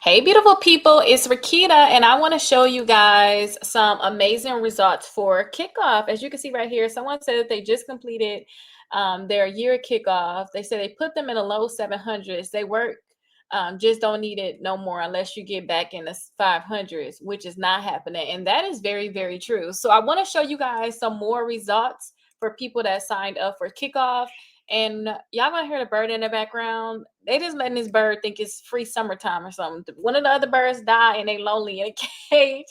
Hey, beautiful people, it's Rickita, and I want to show you guys some amazing results for Kikoff. As you can see right here, someone said that they just completed their year kickoff. They said they put them in the low 700s. They work, just don't need it no more unless you get back in the 500s, which is not happening. And that is very, very true. So I want to show you guys some more results for people that signed up for Kikoff. And y'all gonna hear the bird in the background. They just letting this bird think it's free summertime or something. One of the other birds die and they lonely in a cage.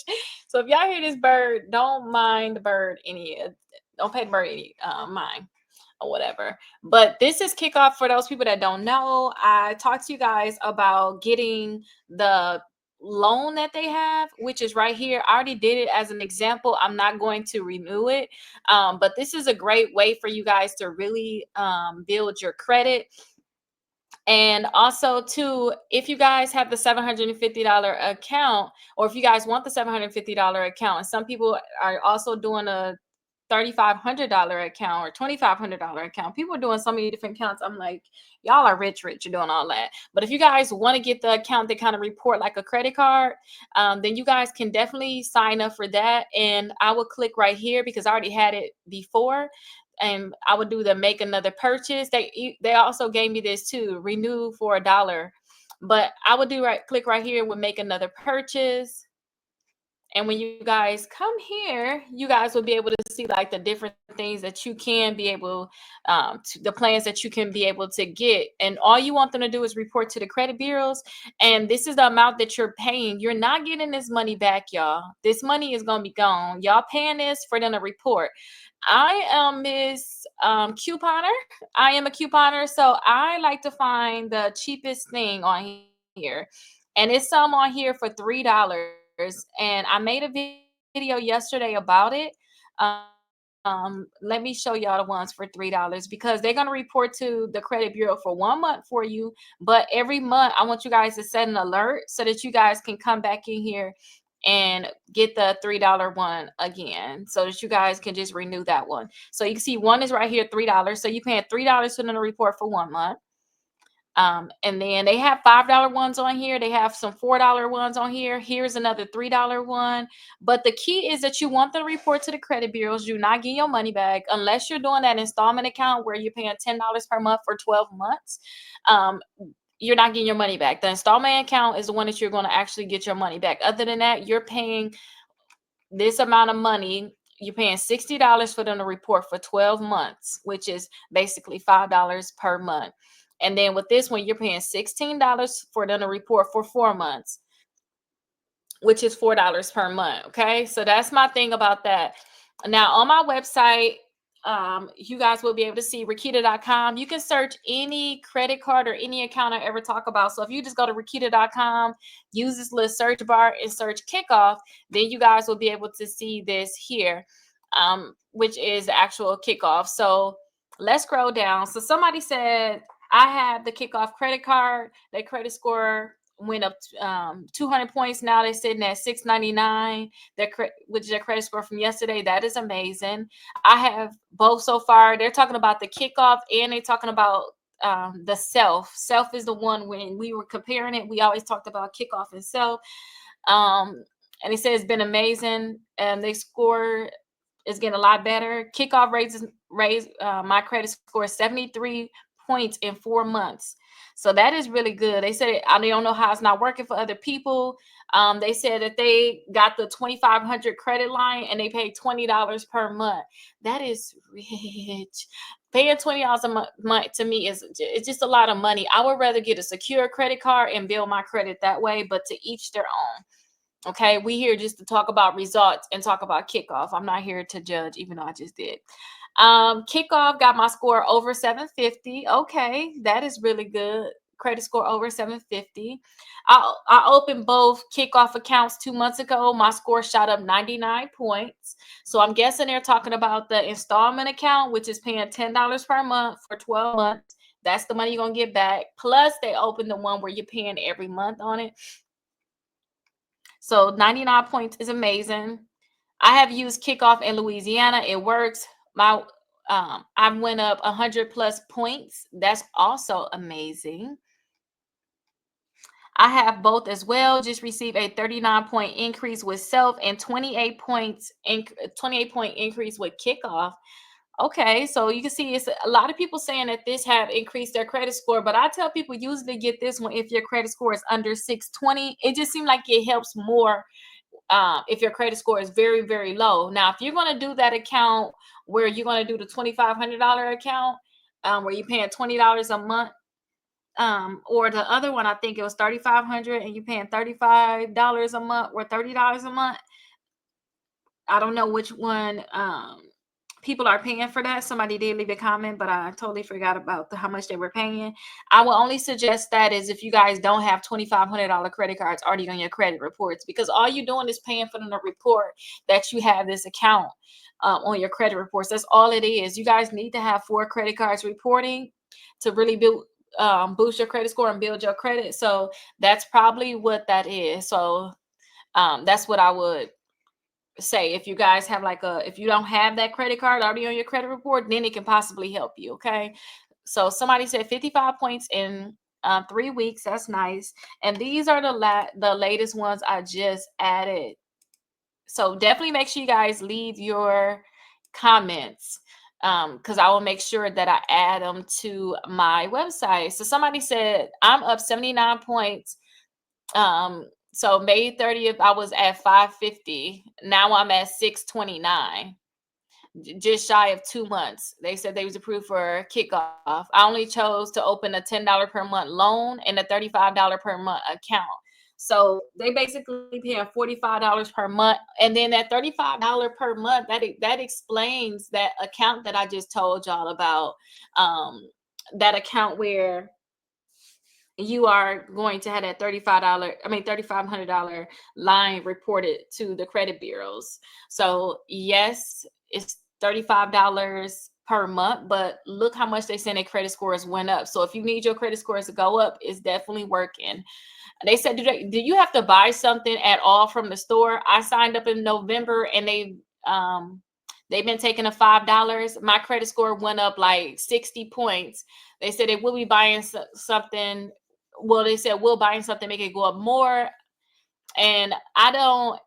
So if y'all hear this bird, don't mind the bird don't pay the bird any mind or whatever. But this is Kikoff for those people that don't know. I talked to you guys about getting the loan that they have, which is right here. I already did it as an example. I'm not going to renew it. But this is a great way for you guys to really build your credit. And also, too, if you guys have the $750 account, or if you guys want the $750 account, and some people are also doing a $3,500 account or $2,500 account. People are doing so many different accounts. I'm like, y'all are rich. You're doing all that. But if you guys want to get the account that kind of report like a credit card, then you guys can definitely sign up for that. And I will click right here because I already had it before. And I would do the make another purchase. They also gave me this too, renew for $1. But I would click right here with make another purchase. And when you guys come here, you guys will be able to see like the different things that you can be able, the plans that you can be able to get. And all you want them to do is report to the credit bureaus. And this is the amount that you're paying. You're not getting this money back, y'all. This money is going to be gone. Y'all paying this for them to report. I am Miss Couponer. I am a couponer. So I like to find the cheapest thing on here. And it's some on here for $3. And I made a video yesterday about it. Let me show y'all the ones for $3 because they're going to report to the credit bureau for 1 month for you. But every month, I want you guys to set an alert so that you guys can come back in here and get the $3 one again so that you guys can just renew that one. So you can see one is right here, $3. So you're paying $3 for them to report for 1 month. And then they have $5 ones on here. They have some $4 ones on here. Here's another $3 one. But the key is that you want the report to the credit bureaus. You're not getting your money back unless you're doing that installment account where you're paying $10 per month for 12 months. You're not getting your money back. The installment account is the one that you're going to actually get your money back. Other than that, you're paying this amount of money. You're paying $60 for them to report for 12 months, which is basically $5 per month. And then with this one, you're paying $16 for them to report for 4 months, which is $4 per month. Okay. So that's my thing about that. Now on my website, you guys will be able to see Rickita.com. You can search any credit card or any account I ever talk about. So if you just go to Rickita.com, use this little search bar and search Kikoff, then you guys will be able to see this here, which is the actual Kikoff. So let's scroll down. So somebody said, I have the Kikoff credit card. Their credit score went up 200 points. Now they're sitting at 699, which is their credit score from yesterday. That is amazing. I have both so far. They're talking about the Kikoff and they're talking about the Self. Self is the one when we were comparing it. We always talked about Kikoff and Self. And he said it's been amazing. And they score is getting a lot better. Kikoff raised my credit score 73 points in 4 months. So that is really good. They said, I don't know how it's not working for other people. They said that they got the 2,500 credit line and they paid $20 per month. That is rich. Paying $20 a month to me it's just a lot of money. I would rather get a secure credit card and build my credit that way, but to each their own. Okay, we here just to talk about results and talk about Kikoff. I'm not here to judge, even though I just did. Kikoff got my score over 750. Okay, that is really good. Credit score over 750. I opened both Kikoff accounts 2 months ago. My score shot up 99 points. So I'm guessing they're talking about the installment account, which is paying $10 per month for 12 months. That's the money you're going to get back. Plus, they opened the one where you're paying every month on it. So 99 points is amazing. I have used Kikoff in Louisiana. It works. I went up 100 plus points. That's also amazing. I have both as well. Just received a 39-point increase with Self and 28-point increase with Kickoff. Okay, so you can see it's a lot of people saying that this have increased their credit score, but I tell people usually get this one if your credit score is under 620. It just seems like it helps more if your credit score is very, very low. Now, if you're going to do that account where you're going to do the $2,500 account, where you're paying $20 a month, or the other one, I think it was 3,500 and you're paying $35 a month or $30 a month. I don't know which one people are paying for that. Somebody did leave a comment, but I totally forgot about how much they were paying. I will only suggest that is if you guys don't have $2,500 credit cards already on your credit reports, because all you're doing is paying for them to report that you have this account on your credit reports. That's all it is. You guys need to have 4 credit cards reporting to really boost your credit score and build your credit. So that's probably what that is. So that's what I would say. If you guys have if you don't have that credit card already on your credit report, then it can possibly help you. Okay. So somebody said 55 points in 3 weeks. That's nice. And these are the latest ones I just added. So definitely make sure you guys leave your comments, because I will make sure that I add them to my website. So somebody said I'm up 79 points. So May 30th, I was at 550. Now I'm at 629. Just shy of 2 months. They said they was approved for Kickoff. I only chose to open a $10 per month loan and a $35 per month account. So they basically paying $45 per month, and then that $35 per month that explains that account that I just told y'all about. That account where you are going to have that $3,500 line reported to the credit bureaus. So yes, it's $35 per month, but look how much they saying their credit scores went up. So if you need your credit scores to go up, it's definitely working. They said, do you have to buy something at all from the store? I signed up in November and they've been taking the $5. My credit score went up like 60 points. They said they will be buying something. Well, they said we'll buying something make it go up more. And I don't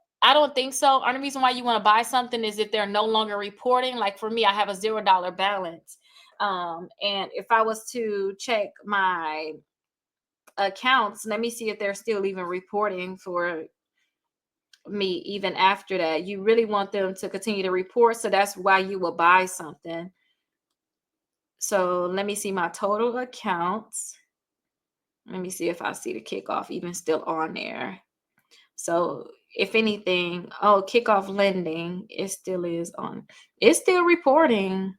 think so. Only reason why you want to buy something is if they're no longer reporting. Like for me, I have a $0 balance. And if I was to check my accounts, let me see if they're still even reporting for me even after that. You really want them to continue to report, so that's why you will buy something. So let me see my total accounts. Let me see if I see the Kickoff even still on there. So if anything, oh, Kickoff lending, it still is on. It's still reporting.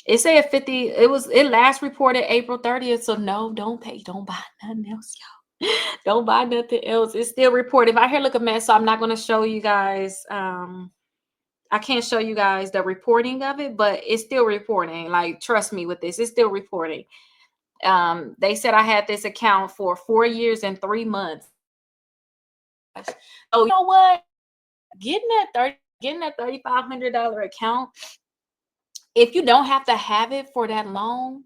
It said 50. It last reported April 30th. So no, don't buy nothing else, y'all. Don't buy nothing else. It's still reported. My hair look a mess, so I'm not going to show you guys. I can't show you guys the reporting of it, but it's still reporting. Like, trust me with this, it's still reporting. They said I had this account for 4 years and 3 months. So you know what? Getting that $3,500 account, if you don't have to have it for that long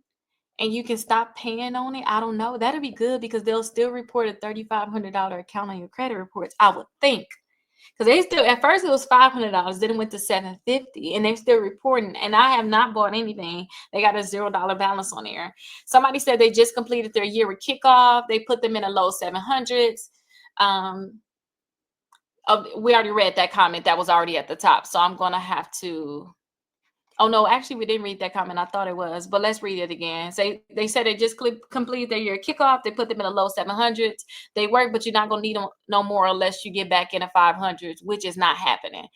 and you can stop paying on it, I don't know. That'll be good because they'll still report a $3,500 account on your credit reports, I would think. Because they still, at first it was $500, then it went to $750, and they're still reporting. And I have not bought anything. They got a $0 balance on there. Somebody said they just completed their year with Kickoff. They put them in a low 700s. We already read that comment. That was already at the top. So I'm going to have to. Oh, no, actually, we didn't read that comment. I thought it was, but let's read it again. So they said they just completed their year Kickoff. They put them in the low 700s. They work, but you're not going to need them no more unless you get back in the 500s, which is not happening.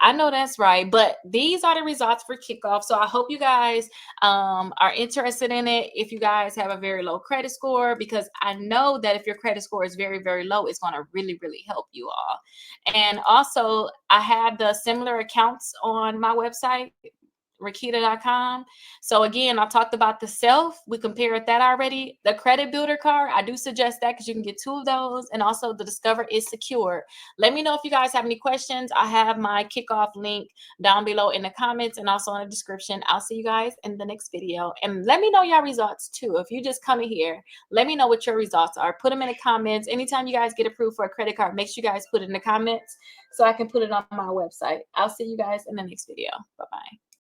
I know that's right, but these are the results for Kickoff. So I hope you guys are interested in it. If you guys have a very low credit score, because I know that if your credit score is very, very low, it's going to really, really help you all. And also, I have the similar accounts on my website. Rickita.com. So again, I talked about the self. We compared that already. The credit builder card, I do suggest that because you can get 2 of those. And also the Discover is secure. Let me know if you guys have any questions. I have my Kikoff link down below in the comments and also in the description. I'll see you guys in the next video. And let me know your results too. If you just come in here, let me know what your results are. Put them in the comments. Anytime you guys get approved for a credit card, make sure you guys put it in the comments so I can put it on my website. I'll see you guys in the next video. Bye-bye.